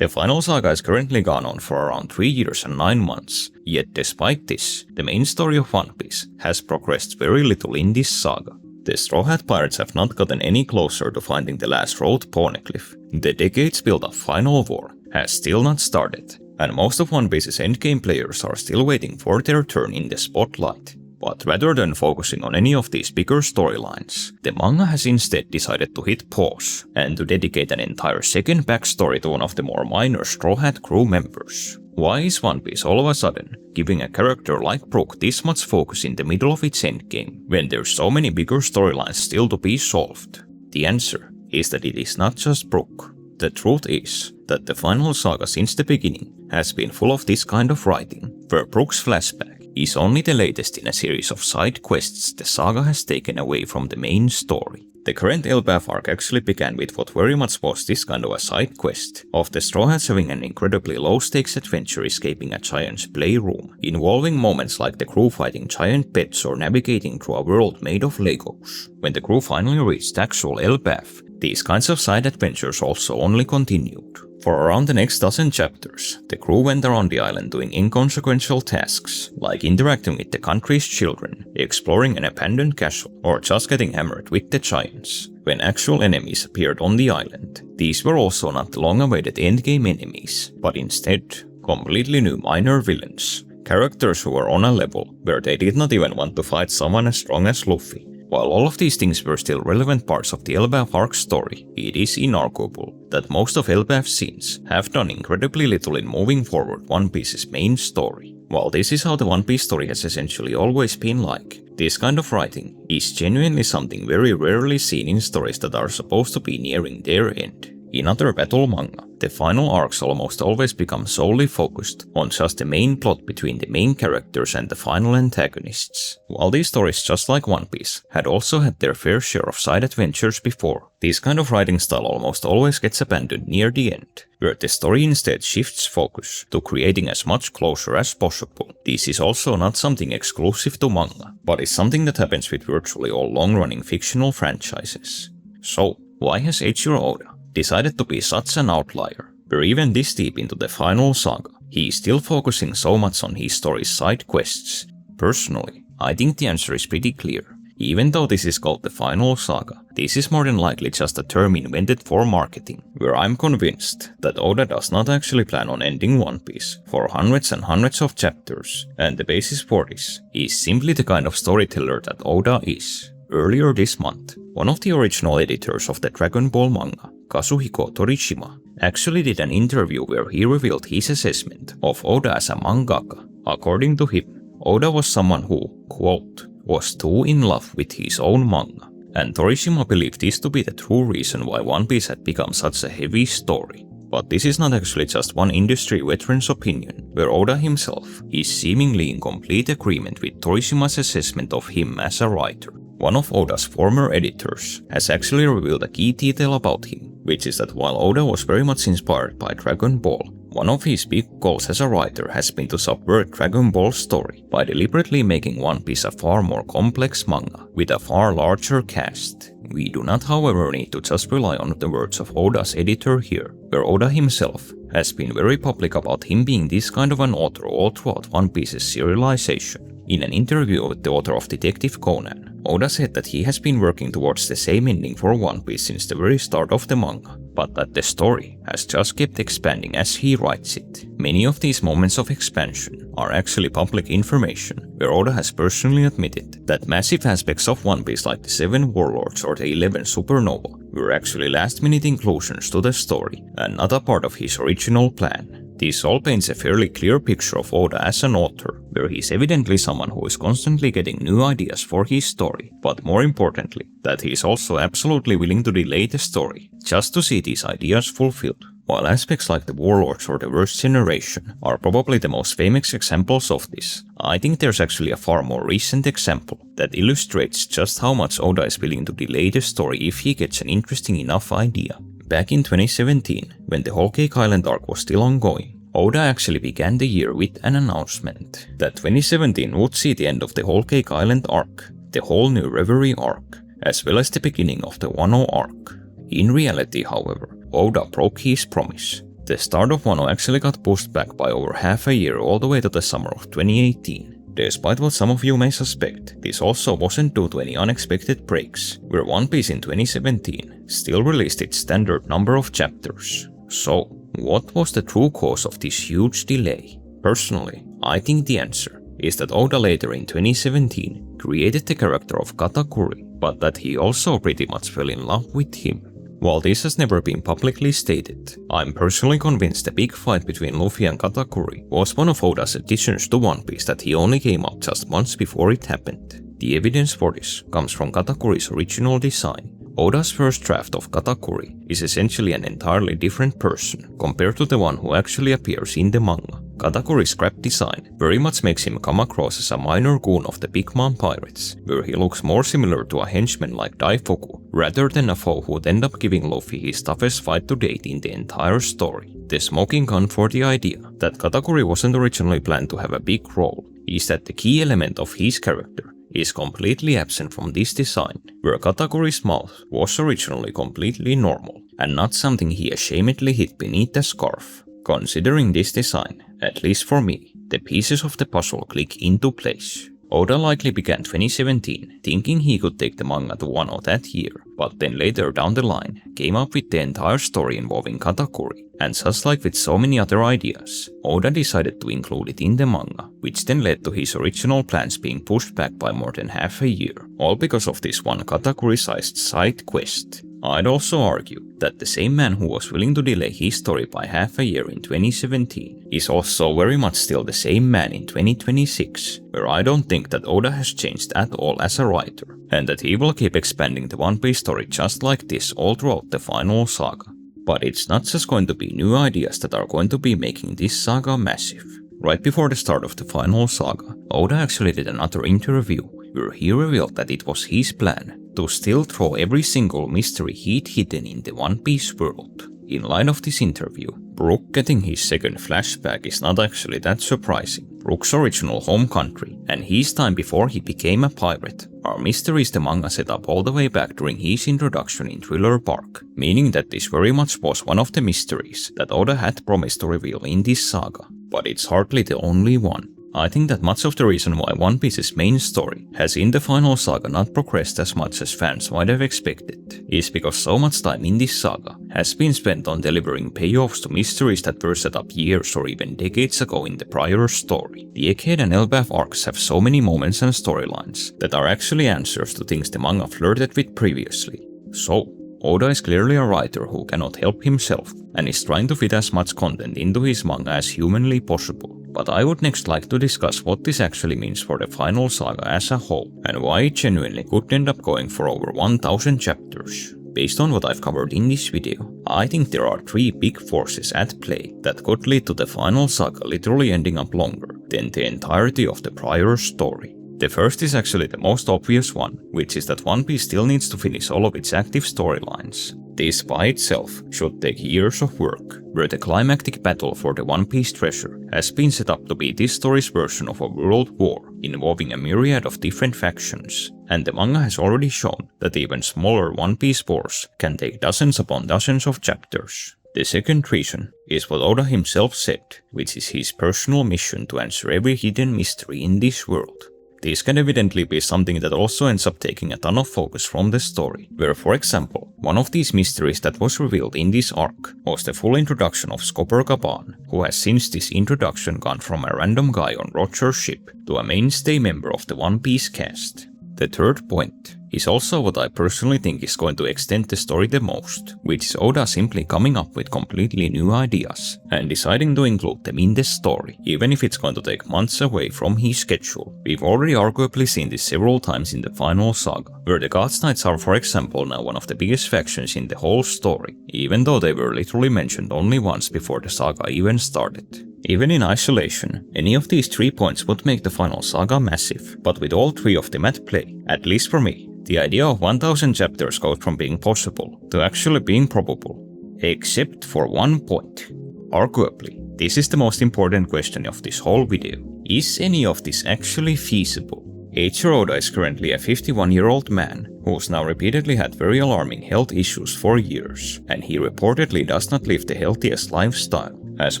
The Final Saga has currently gone on for around 3 years and 9 months, yet despite this, the main story of One Piece has progressed very little in this saga. The Straw Hat Pirates have not gotten any closer to finding the last road Poneglyph. The decades built-up final war has still not started, and most of One Piece's endgame players are still waiting for their turn in the spotlight. But rather than focusing on any of these bigger storylines, the manga has instead decided to hit pause and to dedicate an entire second backstory to one of the more minor Straw Hat crew members. Why is One Piece all of a sudden giving a character like Brook this much focus in the middle of its endgame when there's so many bigger storylines still to be solved? The answer is that it is not just Brook. The truth is that the Final Saga since the beginning has been full of this kind of writing, where Brook's flashback is only the latest in a series of side quests the saga has taken away from the main story. The current Elbaf arc actually began with what very much was this kind of a side quest, of the Straw Hats having an incredibly low-stakes adventure escaping a giant's playroom, involving moments like the crew fighting giant pets or navigating through a world made of Legos. When the crew finally reached actual Elbaf, these kinds of side adventures also only continued. For around the next dozen chapters, the crew went around the island doing inconsequential tasks, like interacting with the country's children, exploring an abandoned castle, or just getting hammered with the giants. When actual enemies appeared on the island, these were also not the long-awaited endgame enemies, but instead, completely new minor villains, characters who were on a level where they did not even want to fight someone as strong as Luffy. While all of these things were still relevant parts of the Elbaf arc story, it is inarguable that most of Elbaf's scenes have done incredibly little in moving forward One Piece's main story. While this is how the One Piece story has essentially always been like, this kind of writing is genuinely something very rarely seen in stories that are supposed to be nearing their end. In other battle manga, the final arcs almost always become solely focused on just the main plot between the main characters and the final antagonists. While these stories, just like One Piece, had also had their fair share of side adventures before, this kind of writing style almost always gets abandoned near the end, where the story instead shifts focus to creating as much closure as possible. This is also not something exclusive to manga, but is something that happens with virtually all long-running fictional franchises. So, why has Eiichiro Oda decided to be such an outlier, where even this deep into the Final Saga, he is still focusing so much on his story's side quests? Personally, I think the answer is pretty clear. Even though this is called the Final Saga, this is more than likely just a term invented for marketing, where I'm convinced that Oda does not actually plan on ending One Piece for hundreds and hundreds of chapters, and the basis for this is simply the kind of storyteller that Oda is. Earlier this month, one of the original editors of the Dragon Ball manga, Kazuhiko Torishima, actually did an interview where he revealed his assessment of Oda as a mangaka. According to him, Oda was someone who, quote, was too in love with his own manga, and Torishima believed this to be the true reason why One Piece had become such a heavy story. But this is not actually just one industry veteran's opinion, where Oda himself is seemingly in complete agreement with Torishima's assessment of him as a writer. One of Oda's former editors has actually revealed a key detail about him, which is that while Oda was very much inspired by Dragon Ball, one of his big goals as a writer has been to subvert Dragon Ball's story by deliberately making One Piece a far more complex manga with a far larger cast. We do not, however, need to just rely on the words of Oda's editor here, where Oda himself has been very public about him being this kind of an author all throughout One Piece's serialization. In an interview with the author of Detective Conan, Oda said that he has been working towards the same ending for One Piece since the very start of the manga, but that the story has just kept expanding as he writes it. Many of these moments of expansion are actually public information, where Oda has personally admitted that massive aspects of One Piece like the 7 Warlords or the 11 Supernova were actually last-minute inclusions to the story and not a part of his original plan. This all paints a fairly clear picture of Oda as an author, where he's evidently someone who is constantly getting new ideas for his story, but more importantly, that he is also absolutely willing to delay the story just to see these ideas fulfilled. While aspects like the Warlords or the Worst Generation are probably the most famous examples of this, I think there's actually a far more recent example that illustrates just how much Oda is willing to delay the story if he gets an interesting enough idea. Back in 2017, when the Whole Cake Island arc was still ongoing, Oda actually began the year with an announcement that 2017 would see the end of the Whole Cake Island arc, the whole new Reverie arc, as well as the beginning of the Wano arc. In reality, however, Oda broke his promise. The start of Wano actually got pushed back by over half a year all the way to the summer of 2018. Despite what some of you may suspect, this also wasn't due to any unexpected breaks, where One Piece in 2017 still released its standard number of chapters. So, what was the true cause of this huge delay? Personally, I think the answer is that Oda later in 2017 created the character of Katakuri, but that he also pretty much fell in love with him. While this has never been publicly stated, I'm personally convinced the big fight between Luffy and Katakuri was one of Oda's additions to One Piece that he only came up just months before it happened. The evidence for this comes from Katakuri's original design. Oda's first draft of Katakuri is essentially an entirely different person compared to the one who actually appears in the manga. Katakuri's scrap design very much makes him come across as a minor goon of the Big Mom pirates, where he looks more similar to a henchman like Daifuku, rather than a foe who would end up giving Luffy his toughest fight to date in the entire story. The smoking gun for the idea that Katakuri wasn't originally planned to have a big role is that the key element of his character is completely absent from this design, where Katakuri's mouth was originally completely normal, and not something he ashamedly hid beneath a scarf. Considering this design, at least for me, the pieces of the puzzle click into place. Oda likely began 2017 thinking he could take the manga to Wano that year, but then later down the line came up with the entire story involving Katakuri, and just like with so many other ideas, Oda decided to include it in the manga, which then led to his original plans being pushed back by more than half a year, all because of this one Katakuri-sized side quest. I'd also argue that the same man who was willing to delay his story by half a year in 2017 is also very much still the same man in 2026, where I don't think that Oda has changed at all as a writer, and that he will keep expanding the One Piece story just like this all throughout the Final Saga. But it's not just going to be new ideas that are going to be making this saga massive. Right before the start of the Final Saga, Oda actually did another interview where he revealed that it was his plan to still throw every single mystery he'd hidden in the One Piece world. In light of this interview, Brook getting his second flashback is not actually that surprising. Brook's original home country and his time before he became a pirate are mysteries the manga set up all the way back during his introduction in Thriller Bark, meaning that this very much was one of the mysteries that Oda had promised to reveal in this saga. But it's hardly the only one. I think that much of the reason why One Piece's main story has in the Final Saga not progressed as much as fans might have expected is because so much time in this saga has been spent on delivering payoffs to mysteries that were set up years or even decades ago in the prior story. The Egghead and Elbaf arcs have so many moments and storylines that are actually answers to things the manga flirted with previously. So, Oda is clearly a writer who cannot help himself and is trying to fit as much content into his manga as humanly possible. But I would next like to discuss what this actually means for the Final Saga as a whole, and why it genuinely could end up going for over 1000 chapters. Based on what I've covered in this video, I think there are 3 big forces at play that could lead to the Final Saga literally ending up longer than the entirety of the prior story. The first is actually the most obvious one, which is that One Piece still needs to finish all of its active storylines. This by itself should take years of work, where the climactic battle for the One Piece treasure has been set up to be this story's version of a world war involving a myriad of different factions, and the manga has already shown that even smaller One Piece wars can take dozens upon dozens of chapters. The second reason is what Oda himself said, which is his personal mission to answer every hidden mystery in this world. This can evidently be something that also ends up taking a ton of focus from the story, where for example, one of these mysteries that was revealed in this arc was the full introduction of Skopper Gaban, who has since this introduction gone from a random guy on Roger's ship to a mainstay member of the One Piece cast. The third point is also what I personally think is going to extend the story the most, which is Oda simply coming up with completely new ideas and deciding to include them in the story, even if it's going to take months away from his schedule. We've already arguably seen this several times in the Final Saga, where the God's Knights are for example now one of the biggest factions in the whole story, even though they were literally mentioned only once before the saga even started. Even in isolation, any of these 3 points would make the Final Saga massive, but with all 3 of them at play, at least for me, the idea of 1000 chapters goes from being possible to actually being probable. Except for one point. Arguably, this is the most important question of this whole video. Is any of this actually feasible? Eiichiro Oda is currently a 51-year-old man who's now repeatedly had very alarming health issues for years, and he reportedly does not live the healthiest lifestyle. As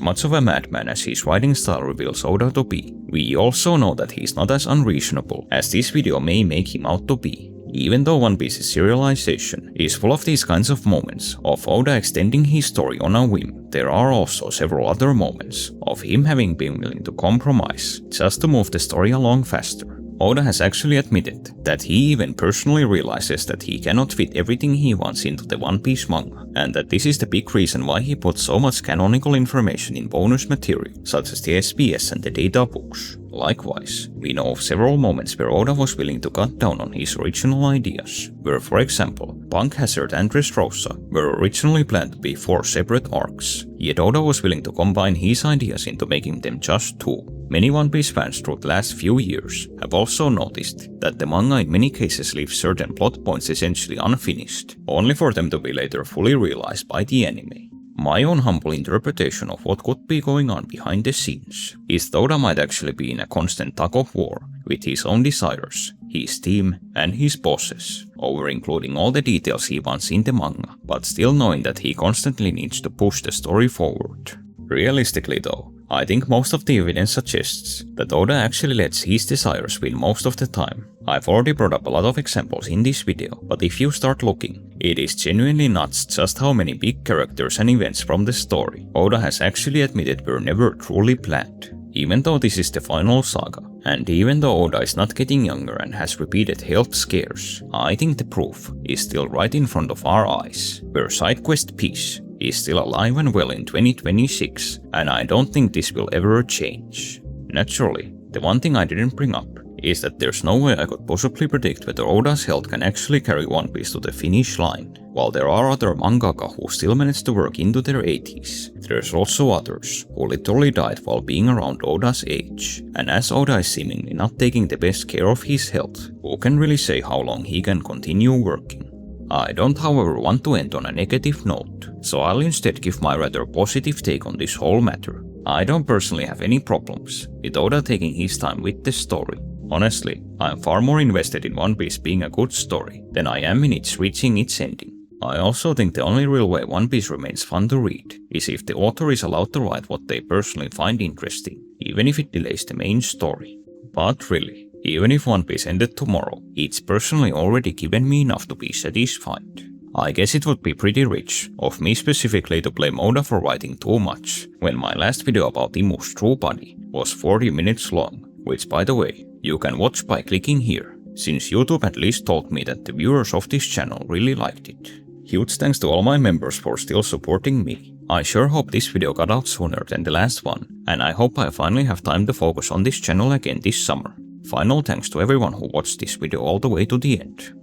much of a madman as his writing style reveals Oda to be, we also know that he's not as unreasonable as this video may make him out to be. Even though One Piece's serialization is full of these kinds of moments of Oda extending his story on a whim, there are also several other moments of him having been willing to compromise just to move the story along faster. Oda has actually admitted that he even personally realizes that he cannot fit everything he wants into the One Piece manga, and that this is the big reason why he put so much canonical information in bonus material, such as the SBS and the data books. Likewise, we know of several moments where Oda was willing to cut down on his original ideas, where for example, Punk Hazard and Dressrosa were originally planned to be 4 separate arcs, yet Oda was willing to combine his ideas into making them just 2. Many One Piece fans through the last few years have also noticed that the manga in many cases leaves certain plot points essentially unfinished, only for them to be later fully realized by the anime. My own humble interpretation of what could be going on behind the scenes is that Oda might actually be in a constant tug of war with his own desires, his team, and his bosses, over including all the details he wants in the manga, but still knowing that he constantly needs to push the story forward. Realistically though, I think most of the evidence suggests that Oda actually lets his desires win most of the time. I've already brought up a lot of examples in this video, but if you start looking, it is genuinely nuts just how many big characters and events from the story Oda has actually admitted were never truly planned. Even though this is the Final Saga, and even though Oda is not getting younger and has repeated health scares, I think the proof is still right in front of our eyes, where side quest Peace is still alive and well in 2026, and I don't think this will ever change. Naturally, the one thing I didn't bring up is that there's no way I could possibly predict whether Oda's health can actually carry One Piece to the finish line. While there are other mangaka who still manage to work into their 80s, there's also others who literally died while being around Oda's age, and as Oda is seemingly not taking the best care of his health, who can really say how long he can continue working? I don't however want to end on a negative note, so I'll instead give my rather positive take on this whole matter. I don't personally have any problems with Oda taking his time with the story. Honestly, I'm far more invested in One Piece being a good story than I am in its reaching its ending. I also think the only real way One Piece remains fun to read is if the author is allowed to write what they personally find interesting, even if it delays the main story. But really, even if One Piece ended tomorrow, it's personally already given me enough to be satisfied. I guess it would be pretty rich of me specifically to blame Oda for writing too much, when my last video about Imu's true body was 40 minutes long, which by the way, you can watch by clicking here, since YouTube at least told me that the viewers of this channel really liked it. Huge thanks to all my members for still supporting me. I sure hope this video got out sooner than the last one, and I hope I finally have time to focus on this channel again this summer. Final thanks to everyone who watched this video all the way to the end.